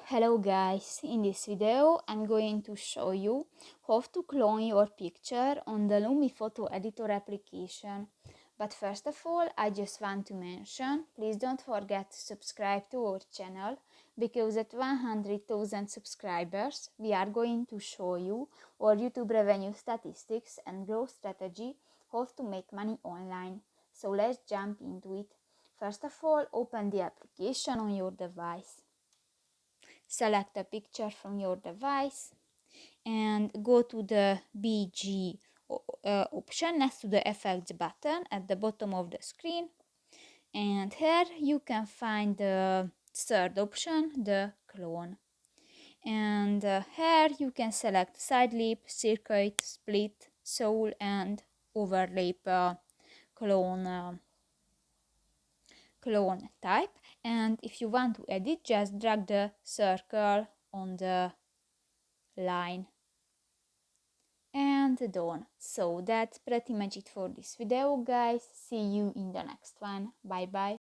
Hello guys, in this video I'm going to show you how to clone your picture on the Lumii-Photo Editor application. But first of all, I just want to mention, please don't forget to subscribe to our channel, because at 100,000 subscribers we are going to show you our YouTube revenue statistics and growth strategy, how to make money online. So let's jump into it. First of all, open the application on your device. Select a picture from your device and go to the BG option next to the effects button at the bottom of the screen, and here you can find the third option, the clone, and here you can select side lip, circuit, split, soul and overlap clone type. And if you want to edit, just drag the circle on the line and done. So that's pretty much it for this video, guys. See you in the next one. Bye bye.